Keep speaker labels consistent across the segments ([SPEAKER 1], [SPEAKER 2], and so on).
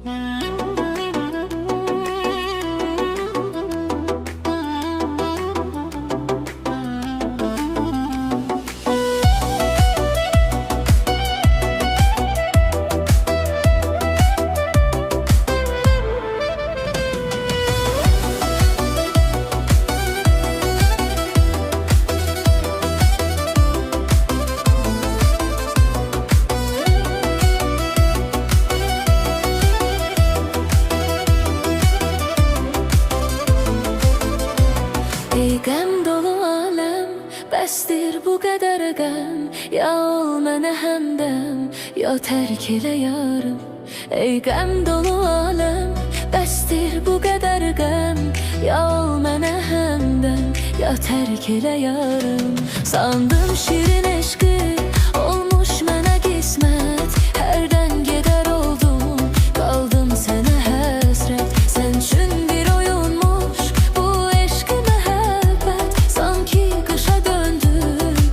[SPEAKER 1] Qəm dolu aləm, bəsdir bu qədər qəm. Ya ol mənə həmdəm, ya tərk elə yarım. Ey qəm dolu aləm, bəsdir bu qədər qəm. Ya ol mənə həmdəm, ya tərk elə yarım. Sandım şirin eşqi, olmuş mənə qismət. Hərdən gedər oldum, qaldım sənə həsrət. Sən üçün bir oyunmuş bu eşqi məhəbbət. Sanki qışa döndü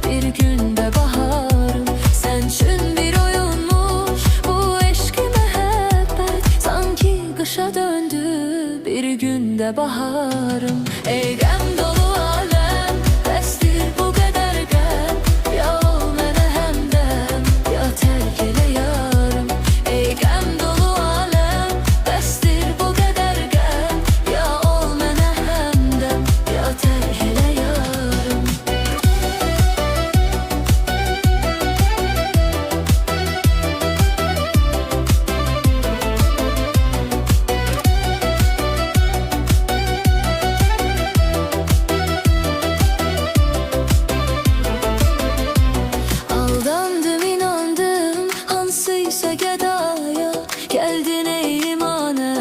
[SPEAKER 1] bir gündə baharım. Sən üçün bir oyunmuş bu eşqi məhəbbət. Sanki qışa döndü bir gündə baharım. Ey qəm dolu aləm, bəsdir bu qədər qəm. Ya ol mənə həmdəm, ya tərk elə yarım. Ey qəm dolu aləm, bəsdir bu qədər qəm. Ya ol mənə həmdəm, ya tərk elə yarım. Aldandım, inandım hansıysa gədaya. Gəldin ey imanə,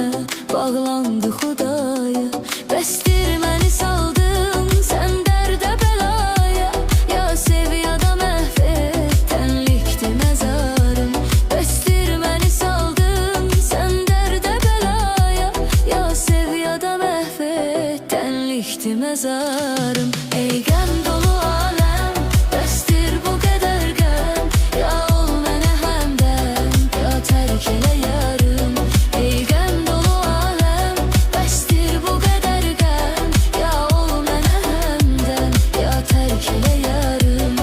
[SPEAKER 1] bağlandı Xudaya. Bəsdir məni saldın sən dərdə bəlaya. Ya sev ya da məhv et, tənlikdir məzarım. Bəsdir məni saldın sən dərdə bəlaya. Ya sev ya da məhv et, tənlikdir məzarım. Ey qəm dolu aləm, bəsdir bu qədər qəm. Ya ol mənə həmdəm, ya tərk elə yarım. Ey qəm dolu aləm, bəsdir bu qədər qəm. Ya ol mənə həmdəm, ya tərk elə yarım.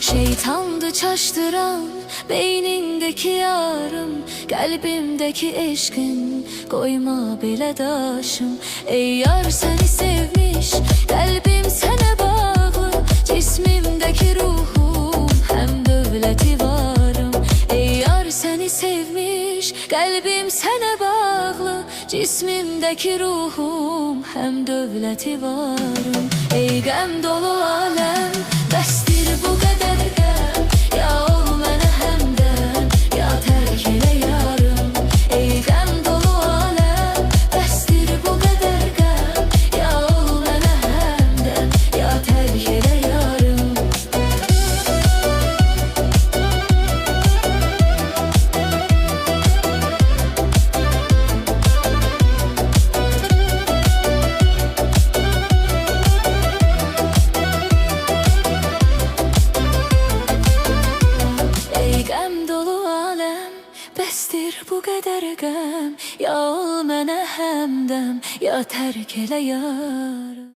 [SPEAKER 1] Şeytandı çaştıran beynindeki yarım. Kalbimdeki eşkin koyma belə daşım. Ey yar seni sevmiş, kalbim sənə bağlı. Cismimdeki ruhum, hem dövləti varım. Ey yar seni sevmiş, kalbim sənə bağlı. Cismimdeki ruhum, hem dövləti varım. Ey qəm dolu aləm, bəsdir bu qədər qəm. Ya ol mənə həmdəm, ya tərk elə yarım. Ey qəm dolu aləm, bəsdir bu qədər qəm. Ya ol mənə həmdəm, ya tərk elə yarım. Ey qəm dolu aləm, bəsdir bu qədər qəm. Ya ol mənə həmdəm, ya tərk elə yarım.